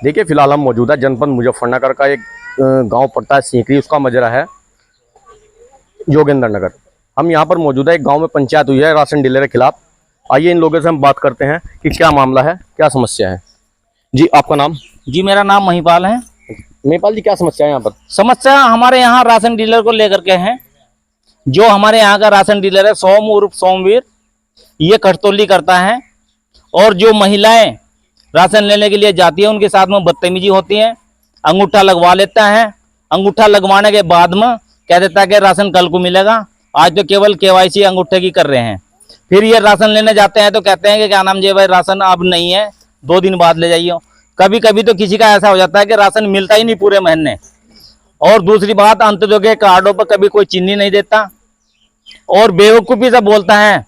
देखिए फिलहाल हम मौजूदा जनपद मुजफ्फरनगर का एक गांव पड़ता है सीकरी, उसका मजरा है योगेंद्र नगर। हम यहां पर मौजूदा एक गांव में पंचायत हुई है राशन डीलर के खिलाफ। आइए इन लोगों से हम बात करते हैं कि क्या मामला है, क्या समस्या है। जी आपका नाम? जी मेरा नाम महिपाल है। महिपाल जी, क्या समस्या है यहाँ पर? समस्या हमारे यहाँ राशन डीलर को लेकर के है। जो हमारे यहाँ का राशन डीलर है सोम उर्फ सोमवीर, ये खटतौली करता है और जो महिलाएं राशन लेने के लिए जाती है उनके साथ में बदतमीजी होती है। अंगूठा लगवा लेता है, अंगूठा लगवाने के बाद में कह देता है कि राशन कल को मिलेगा, आज तो केवल केवाईसी अंगूठे की कर रहे हैं। फिर ये राशन लेने जाते हैं तो कहते हैं कि क्या नाम जी भाई राशन अब नहीं है, 2 दिन बाद ले जाइए। कभी कभी तो किसी का ऐसा हो जाता है कि राशन मिलता ही नहीं पूरे महीने। और दूसरी बात, अंत्योदय कार्डों पर कभी कोई चीनी नहीं देता और बेवकूफ़ी से बोलता है।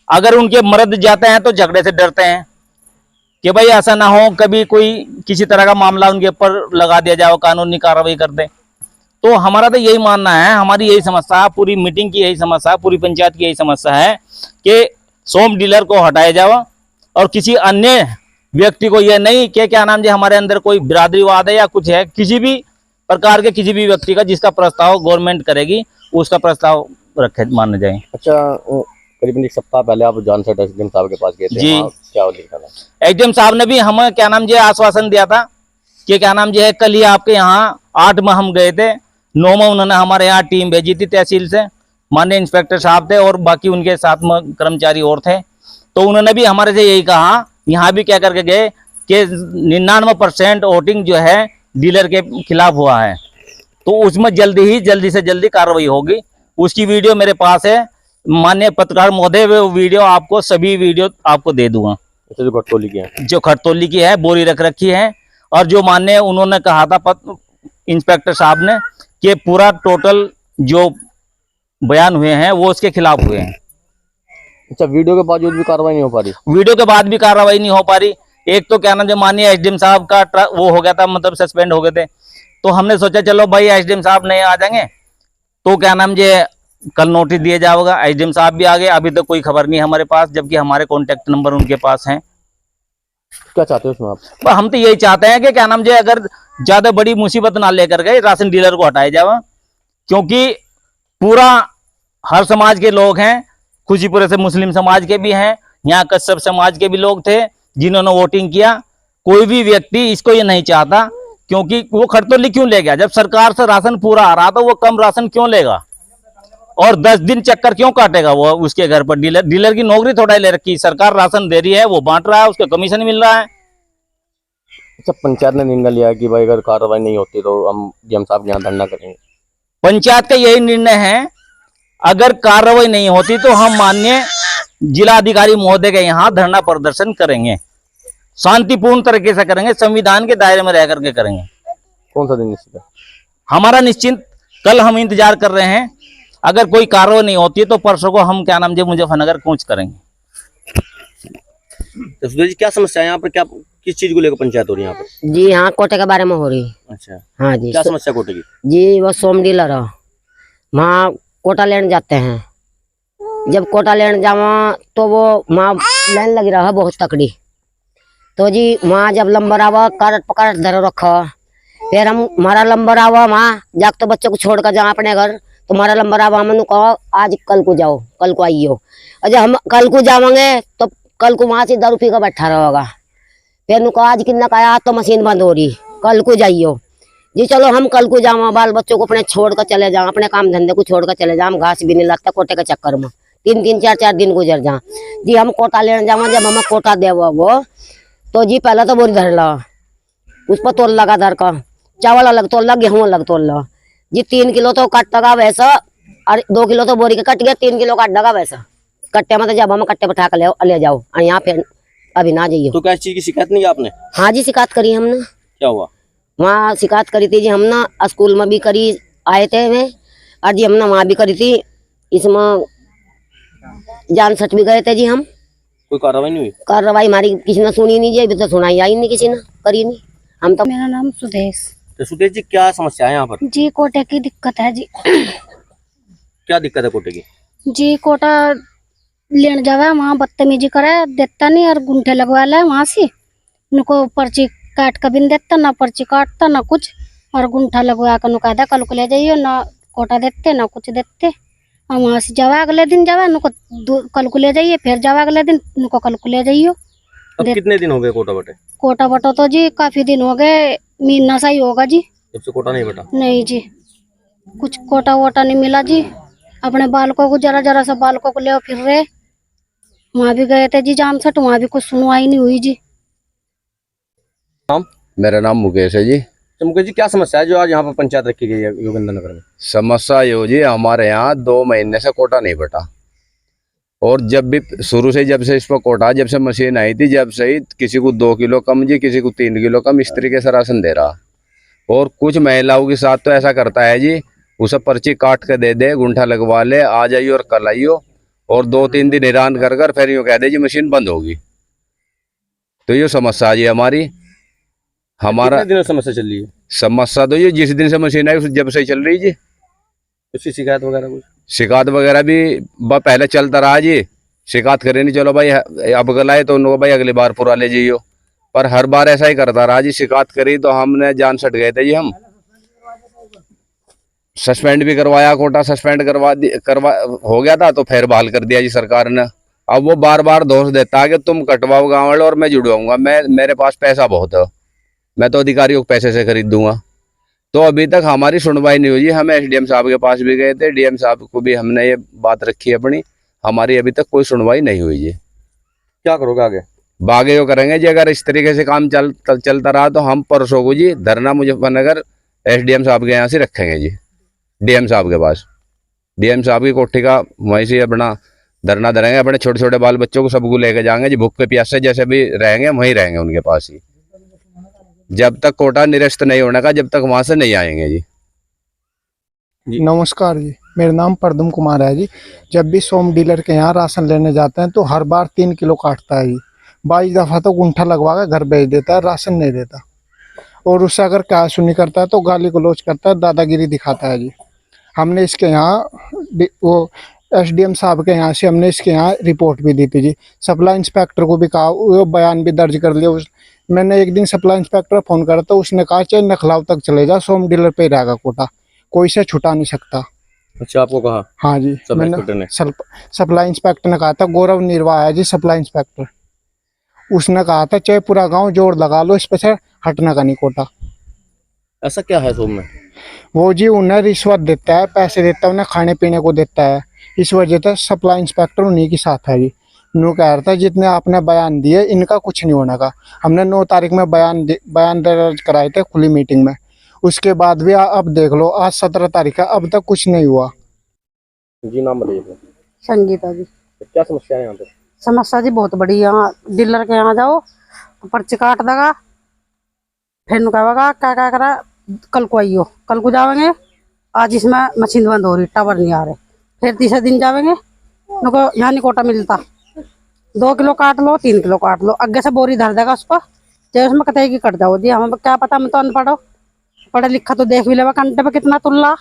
अगर उनके मर्द जाते हैं तो झगड़े से डरते हैं कि भाई ऐसा ना हो कभी कोई किसी तरह का मामला उनके ऊपर लगा दिया जाए, कानूनी कार्रवाई कर दे। तो हमारा तो यही मानना है, हमारी यही समस्या है, पूरी मीटिंग की यही समस्या है, पूरी पंचायत की यही समस्या है कि सोम डीलर को हटाया जाए और किसी अन्य व्यक्ति को यह नहीं कि क्या नाम जी हमारे अंदर कोई बिरादरीवाद है या कुछ है, किसी भी प्रकार के किसी भी व्यक्ति का जिसका प्रस्ताव गवर्नमेंट करेगी उसका प्रस्ताव रखे माने जाए। अच्छा, करीबन एक सप्ताह पहले आप जान से एसडीएम साहब के पास गए थे, जी क्या लिखा था? एसडीएम साहब ने भी हमें क्या नाम जी आश्वासन दिया था कि क्या नाम जी है कल ही आपके यहाँ 8 में हम गए थे, 9 में उन्होंने हमारे यहाँ टीम भेजी थी तहसील से, माननीय इंस्पेक्टर साहब थे और बाकी उनके साथ में कर्मचारी और थे। तो उन्होंने भी हमारे से यही कहा, यहाँ भी क्या करके गए कि 99% वोटिंग जो है डीलर के खिलाफ हुआ है, तो उसमें जल्दी से जल्दी कार्रवाई होगी। उसकी वीडियो मेरे पास है, माननीय पत्रकार महोदय, वो वीडियो आपको सभी वीडियो आपको दे दूंगा। जो खटतौली की है, जो खटतौली की है, बोरी रख रखी है। और जो माननीय उन्होंने कहा था इंस्पेक्टर साहब ने कि पूरा टोटल जो बयान हुए हैं वो उसके खिलाफ हुए हैं। अच्छा, वीडियो के बावजूद भी कार्रवाई नहीं हो पा रही? वीडियो के बाद भी कार्रवाई नहीं हो पा रही। एक तो क्या नाम जो माननीय एसडीएम साहब का वो हो गया था, मतलब सस्पेंड हो गए थे। तो हमने सोचा चलो भाई एसडीएम साहब नहीं आ जाएंगे तो क्या नाम जे कल नोटिस दिया जाएगा। एसडीएम साहब भी आ गए, अभी तक कोई खबर नहीं हमारे पास, जबकि हमारे कॉन्टेक्ट नंबर उनके पास हैं। क्या चाहते हो उसमें आप? हम तो यही चाहते हैं कि क्या नाम जे अगर ज्यादा बड़ी मुसीबत ना लेकर गए राशन डीलर को हटाया जाए, क्योंकि पूरा हर समाज के लोग हैं, खुशीपुरे से मुस्लिम समाज के भी हैं, यहाँ कश्यप समाज के भी लोग थे जिन्होंने वोटिंग किया। कोई भी व्यक्ति इसको ये नहीं चाहता, क्योंकि वो खटतौली क्यों ले गया? जब सरकार से राशन पूरा आ रहा तो वो कम राशन क्यों लेगा और 10 दिन चक्कर क्यों काटेगा वो उसके घर पर? डीलर की नौकरी थोड़ा ही ले रखी, सरकार राशन दे रही है, वो बांट रहा है, उसका कमीशन मिल रहा है। अच्छा, पंचायत ने निर्णय लिया कि भाई अगर कार्रवाई नहीं होती तो हम डीएम साहब के यहाँ धरना करेंगे। पंचायत का यही निर्णय है, अगर कार्रवाई नहीं होती तो हम माननीय जिला अधिकारी महोदय के यहाँ धरना प्रदर्शन करेंगे, शांतिपूर्ण तरीके से करेंगे, संविधान के दायरे में रह करके करेंगे। कौन सा दिन निश्चित है? हमारा निश्चिंत कल हम इंतजार कर रहे हैं। अगर कोई कार्रवाई नहीं होती तो परसों को हम क्या नाम जी मुजफ्फरनगर कूच करेंगे। तो सुधीर जी, क्या समस्या है यहाँ पर? क्या किस चीज को लेकर पंचायत हो रही है यहाँ पर? जी हाँ, कोटे के बारे में हो रही। अच्छा, हाँ जी। क्या समस्या कोटे की? जी वो सोम डीलर है, वहाँ कोटा लेने जाते हैं। जब कोटा लेने जावा तो वो वहाँ लाइन लगी रहा बहुत तकड़ी। तो जी वहाँ जब लंबर आवा कार्ड पकड़ धर रखा, फिर हम हमारा लंबर आवा वहाँ जाके तो बच्चों को छोड़ कर जाओ अपने घर, तो हमारा लंबर आवा, हमने कहा आज कल को जाओ, कल को आइयो। और जब हम कल को जावांगे तो कल को वहाँ से दारू पी कर बैठा रहेगा। फिर नु कहा आज कितना कहा तो मशीन बंद हो रही, कल को जाइयो। जी चलो हम कल को जावा, बाल बच्चों को अपने छोड़ कर चले जाओ, अपने काम धंधे को छोड़ कर चले जाओ, घास भी नहीं लगता कोटे के चक्कर में, 3-3 4-4 दिन गुजर जा। जी हम कोटा लेने जावा, जब हमें कोटा दे वो तो जी पहले तो बोरी धर ला, उस पर तोल लगा धर का, चावल अलग तोल ला, गेहूं अलग तोल ला। जी 3 किलो तो कट लगा वैसा, और 2 किलो तो बोरी के कट गया, 3 किलो काट लगा वैसा कट्टे में। तो जब हम कट्टे बैठा कर ले जाओ और यहाँ फिर अभी ना जाइए। तो क्या चीज की शिकायत नहीं आपने? हाँ जी शिकायत करी हमने। क्या हुआ? वहाँ शिकायत करी थी जी हमने, स्कूल में भी करी आए थे वे, और जी हमने वहाँ भी करी थी, इसमें जान सच भी गए थे जी हम। कोई कार्रवाई नहीं हुई? कार्रवाई हमारी किसी ने सुनी नहीं जी, अभी तो सुनाई आई नहीं, किसी ने करी नहीं। हम तो मेरा नाम सुदेश। तो सुदेश जी, क्या समस्या है यहाँ पर? जी कोटे की दिक्कत है जी। क्या दिक्कत है कोटे की? जी कोटा लेने जावा, वहाँ बदतमीजी करे, देता नहीं और गुंठे लगवा ले वहाँ से, उनको पर्ची काट का बिन देता, ना पर्ची काटता, ना कुछ। और गुंठा लगवा कर नुकादा कल को ले जाइयो, ना कोटा देते ना कुछ देते। और वहाँ से जावा अगले दिन जावा नुको कल को ले जाइए, फिर जावा अगले दिन नुको कल को ले जाइयो। अब कितने दिन हो गए कोटा बटे? कोटा बटो तो जी काफी दिन हो गए, महीना सा ही होगा जी। जब से कोटा नहीं बटा? नहीं जी, कुछ कोटा वोटा नहीं मिला जी। अपने बालकों को जरा जरा सा बालकों को ले फिर रहे। वहाँ भी गए थे जी जामसट, वहाँ भी कुछ सुनवाई नहीं हुई जी। मेरा नाम मुकेश है जी। तो मुकेश जी, क्या समस्या है जो आज यहाँ पर पंचायत रखी गई है योगेंद्र नगर में? समस्या ये हो जी, हमारे यहाँ 2 महीने से कोटा नहीं बटा। और जब भी शुरू से जब से इस पर कोटा, जब से मशीन आई थी, जब से ही किसी को 2 किलो कम जी, किसी को 3 किलो कम, इस तरीके से राशन दे रहा। और कुछ महिलाओं के साथ तो ऐसा करता है जी, उसे पर्ची काट के दे दे, गुंठा लगवा ले, आ जाइयो और कल आइयो, और 2-3 दिन हैरान कर कर फिर यूँ कह दे जी मशीन बंद होगी। तो ये समस्या जी हमारी। हमारा कितने दिनों से समस्या चल रही है? समस्या तो ये जिस दिन से मशीन आई उस जब से ही चल रही जी। उसकी शिकायत वगैरह कुछ? शिकायत वगैरह भी पहले चलता रहा जी। शिकायत करे नहीं, चलो भाई अब गलाए तो उनको भाई अगली बार पूरा ले जाइयो, पर हर बार ऐसा ही करता रहा जी। शिकायत करी तो हमने जान सट गए थे जी। हम सस्पेंड भी करवाया, कोटा सस्पेंड करवा हो गया था, तो फिर बहाल कर दिया जी सरकार ने। अब वो बार बार दोष देता है कि तुम कटवाओ गाँव वाले और मैं जुड़वाऊंगा, मेरे पास पैसा बहुत है, मैं तो अधिकारियों को पैसे से खरीद दूंगा। तो अभी तक हमारी सुनवाई नहीं हुई। हम एसडीएम साहब के पास भी गए थे, डीएम साहब को भी हमने ये बात रखी अपनी, हमारी अभी तक कोई सुनवाई नहीं हुई जी। क्या करोगे आगे? बागे यो करेंगे जी, अगर इस तरीके से काम चलता रहा तो हम परसों को जी धरना मुजफ्फरनगर एसडीएम साहब के यहाँ से रखेंगे जी, डीएम साहब के पास। डीएम साहब की कोठी का वहीं से अपना धरना धरेंगे, अपने छोटे छोटे बाल बच्चों को सबको लेके जाएंगे जी, भूख के प्यासे जैसे भी रहेंगे वहीं रहेंगे उनके पास ही, जब तक कोटा निरस्त नहीं होने का, जब तक वहां से नहीं आएंगे जी। नमस्कार जी, मेरा नाम परदम कुमार है जी। जब भी सोम डीलर के यहाँ राशन लेने जाते हैं तो हर बार 3 किलो काटता है जी। 22 दफ़ा तो गुंठा लगवा कर घर भेज देता है, राशन नहीं देता। और उससे अगर कैश नहीं करता है तो गाली गलौज करता है, दादागिरी दिखाता है जी। हमने इसके यहाँ वो एसडीएम साहब के यहाँ से हमने इसके यहाँ रिपोर्ट भी दी थी जी। सप्लाई इंस्पेक्टर को भी कहा, वो बयान भी दर्ज कर लिया। मैंने एक दिन सप्लाई इंस्पेक्टर फोन करा तो उसने कहा चाहे नखलाव तक चले जा, सोम डीलर पे ही रहेगा कोटा, कोई से छुटा नहीं सकता। अच्छा, आपको कहा? हाँ जी, मैंने सप्लाई इंस्पेक्टर ने कहा था, गौरव निर्वाह है जी सप्लाई इंस्पेक्टर। उसने कहा था चाहे पूरा गांव जोर लगा लो, इस पे से हटना का नहीं कोटा। ऐसा क्या है सोम में? वो जी उन्हें रिश्वत देता है, पैसे देता है, उन्हें खाने पीने को देता है। इस वजह से सप्लाई इंस्पेक्टर उन्हीं के साथ है जी। नो कह रहा था जितने आपने बयान दिए इनका कुछ नहीं होने का। हमने 9 तारीख में बयान दर्ज कराए थे खुली मीटिंग में, उसके बाद भी अब देख लो आज 17 तारीख है, अब तक कुछ नहीं हुआ जी। नाम बताइए। संगीता जी। क्या समस्या है यहाँ पे? समस्या जी बहुत बड़ी। यहाँ डीलर के यहाँ जाओ तो पर्ची काट देगा, फिर कहेगा क्या क्या करा, कल को आइयो, कल को जाएंगे, आज इसमें मशीन बंद हो रही, टावर नहीं आ रहे, फिर तीसरे दिन जाएंगे, उनको यहाँ नहीं कोटा मिलता, 2 किलो काट लो, 3 किलो काट लो, आगे से बोरी धर देगा उस पर, चाहे उसमें कतई की कट जाओ जी। हमें क्या पता, हम तो अनपढ़ हो, पढ़े लिखा तो देख भी लेगा घंटे पे कितना तुल्ला,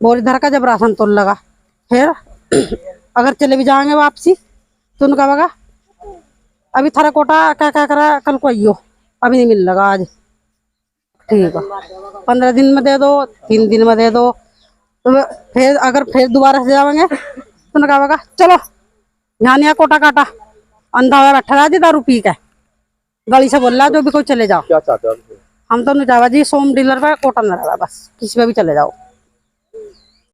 बोरी धर का जब राशन तुल लगा, फिर अगर चले भी जाएंगे वापसी तो उनका कहेगा अभी थारा कोटा क्या क्या करा, कल को आइयो, अभी नहीं मिल लगा आज, ठीक है 15 दिन में दे दो, 3 दिन में दे दो। तो फिर अगर फिर दोबारा से जाएंगे तो उनका कहेगा चलो यहाँ नहीं कोटा काटा, अंधा हुआ बैठा रहा जी दारू पी के, गली से बोल रहा जो भी कोई चले जाओ। क्या चाहते हो? हम तो नहीं चाहवा जी सोम डीलर पे कोटा न रहा, बस किसी पे भी चले जाओ।